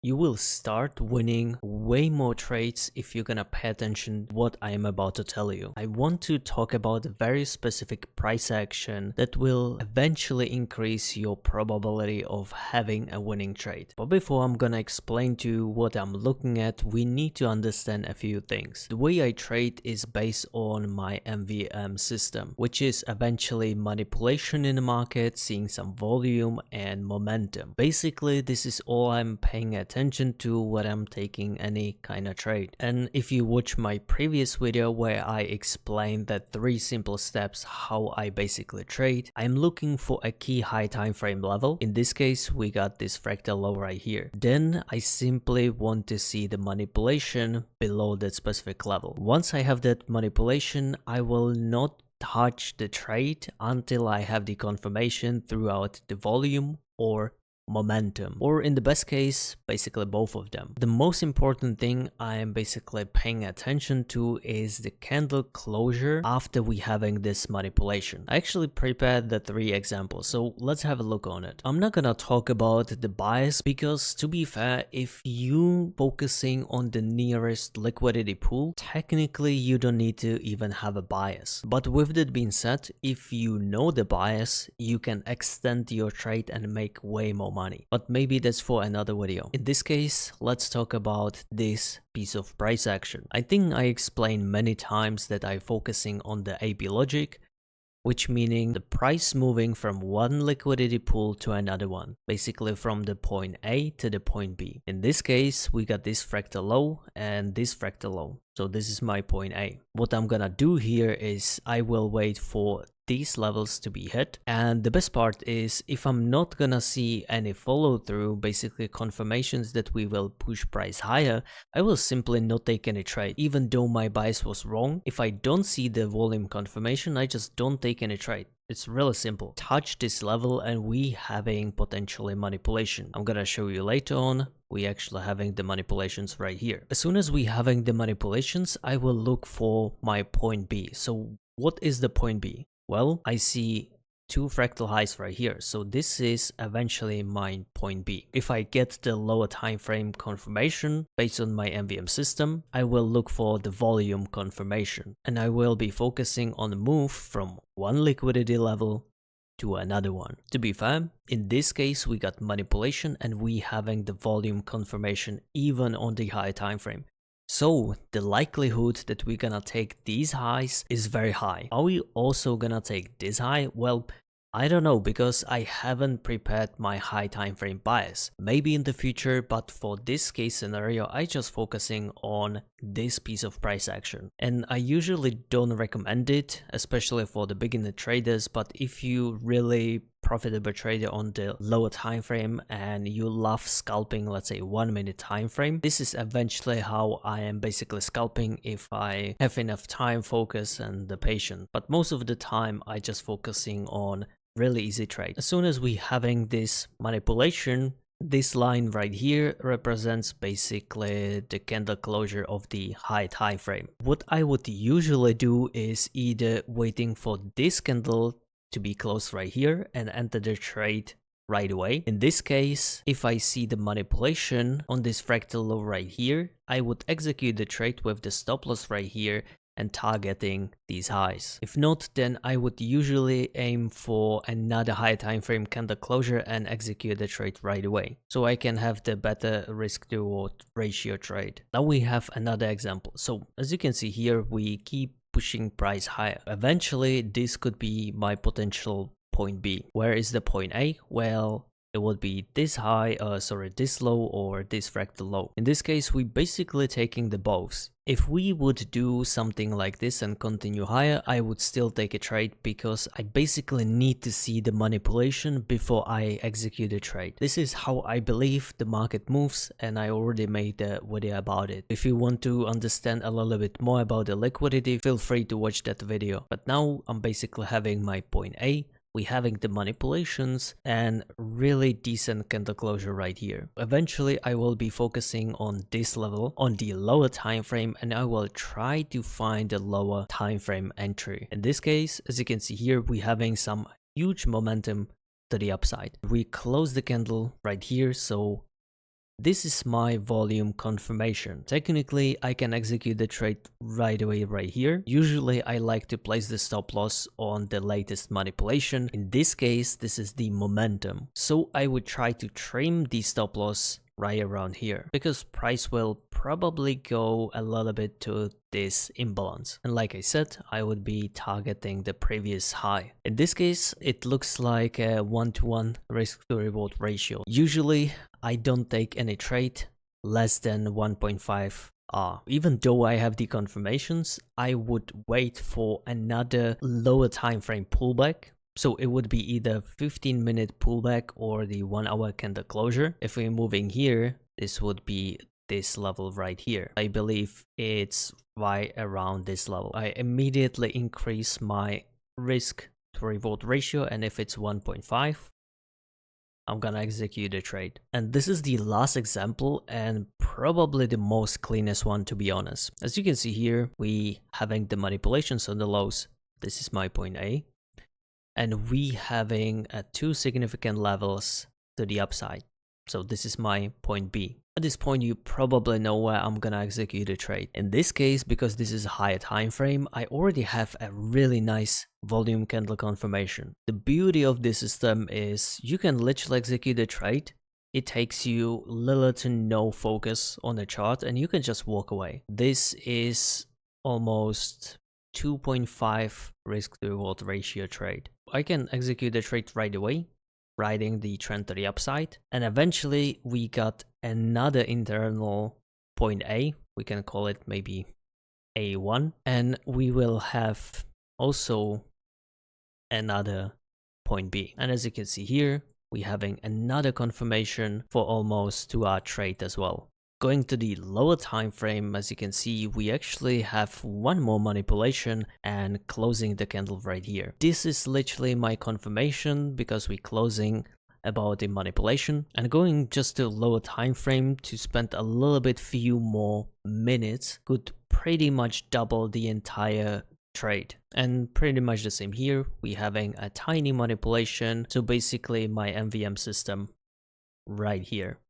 You will start winning way more trades if you're gonna pay attention to what I am about to tell you. I want to talk about a very specific price action that will eventually increase your probability of having a winning trade. But before I'm gonna explain to you what I'm looking at, we need to understand a few things. The way I trade is based on my MVM system, which is eventually manipulation in the market, seeing some volume and momentum. Basically, this is all I'm paying attention to when I'm taking any kind of trade. And if you watch my previous video where I explained the 3 simple steps how I basically trade, I'm looking for a key high time frame level. In this case, we got this fractal low right here. Then I simply want to see the manipulation below that specific level. Once I have that manipulation, I will not touch the trade until I have the confirmation throughout the volume or momentum, or in the best case, basically both of them. The most important thing I am basically paying attention to is the candle closure after we having this manipulation. I actually prepared the 3 examples, so let's have a look on it. I'm not gonna talk about the bias because, to be fair, if you focusing on the nearest liquidity pool, technically you don't need to even have a bias. But with that being said, if you know the bias, you can extend your trade and make way more money. But maybe that's for another video. In this case, let's talk about this piece of price action. I think I explained many times that I'm focusing on the AB logic, which meaning the price moving from one liquidity pool to another one, basically from the point A to the point B. In this case, we got this fractal low and this fractal low. So this is my point A. What I'm gonna do here is I will wait for these levels to be hit, and the best part is if I'm not gonna see any follow through, basically confirmations that we will push price higher, I will simply not take any trade. Even though my bias was wrong, if I don't see the volume confirmation, I just don't take any trade. It's really simple. Touch this level and we having potentially manipulation. I'm gonna show you later on. We actually having the manipulations right here. As soon as we having the manipulations, I will look for my point B. So what is the point B? Well, I see 2 fractal highs right here, so this is eventually my point B. If I get the lower time frame confirmation based on my MVM system, I will look for the volume confirmation, and I will be focusing on the move from one liquidity level to another one. To be fair, in this case we got manipulation and we having the volume confirmation even on the high time frame. So the likelihood that we're gonna take these highs is very high. Are we also gonna take this high? Well, I don't know, because I haven't prepared my high time frame bias. Maybe in the future, but for this case scenario, I just focusing on this piece of price action. And I usually don't recommend it, especially for the beginner traders, but if you really profitable trader on the lower time frame and you love scalping, let's say 1 minute time frame, this is eventually how I am basically scalping if I have enough time, focus and the patience. But most of the time I just focusing on really easy trade. As soon as we having this manipulation, this line right here represents basically the candle closure of the high time frame. What I would usually do is either waiting for this candle to be closed right here and enter the trade right away. In this case, if I see the manipulation on this fractal low right here, I would execute the trade with the stop loss right here and targeting these highs. If not, then I would usually aim for another high time frame candle closure and execute the trade right away, so I can have the better risk to reward ratio trade. Now we have another example. So as you can see here, we keep pushing price higher. Eventually this could be my potential point B. Where is the point A? Well, it would be this high, this low, or this fractal low. In this case, we basically taking the both. If we would do something like this and continue higher, I would still take a trade because I basically need to see the manipulation before I execute a trade. This is how I believe the market moves, and I already made a video about it. If you want to understand a little bit more about the liquidity, feel free to watch that video. But now I'm basically having my point A, we having the manipulations and really decent candle closure right here. Eventually I will be focusing on this level on the lower time frame, and I will try to find a lower time frame entry. In this case, as you can see here, we having some huge momentum to the upside. We close the candle right here, so This is my volume confirmation. Technically, I can execute the trade right away right here. Usually, I like to place the stop loss on the latest manipulation. In this case, this is the momentum. So I would try to trim the stop loss right around here, because price will probably go a little bit to this imbalance. And like I said, I would be targeting the previous high. In this case, it looks like a 1-to-1 risk to reward ratio. Usually, I don't take any trade less than 1.5 R. Even though I have the confirmations, I would wait for another lower time frame pullback. So it would be either 15-minute pullback or the 1-hour candle closure. If we're moving here, this would be this level right here. I believe it's right around this level. I immediately increase my risk to reward ratio, and if it's 1.5, I'm gonna execute a trade. And this is the last example and probably the most cleanest one, to be honest. As you can see here, we having the manipulations on the lows. This is my point A. And we having two significant levels to the upside. So this is my point B. At this point, you probably know where I'm gonna execute a trade. In this case, because this is a higher time frame, I already have a really nice volume candle confirmation. The beauty of this system is you can literally execute a trade. It takes you little to no focus on the chart and you can just walk away. This is almost 2.5 risk to reward ratio trade. I can execute the trade right away, riding the trend to the upside, and eventually we got another internal point A. We can call it maybe A1, and we will have also another point B. And as you can see here, we're having another confirmation for almost 2-hour trade as well. Going to the lower time frame, as you can see, we actually have one more manipulation and closing the candle right here. This is literally my confirmation because we're closing about the manipulation, and going just to lower time frame to spend a little bit few more minutes could pretty much double the entire trade. And pretty much the same here, we're having a tiny manipulation, so basically my MVM system right here.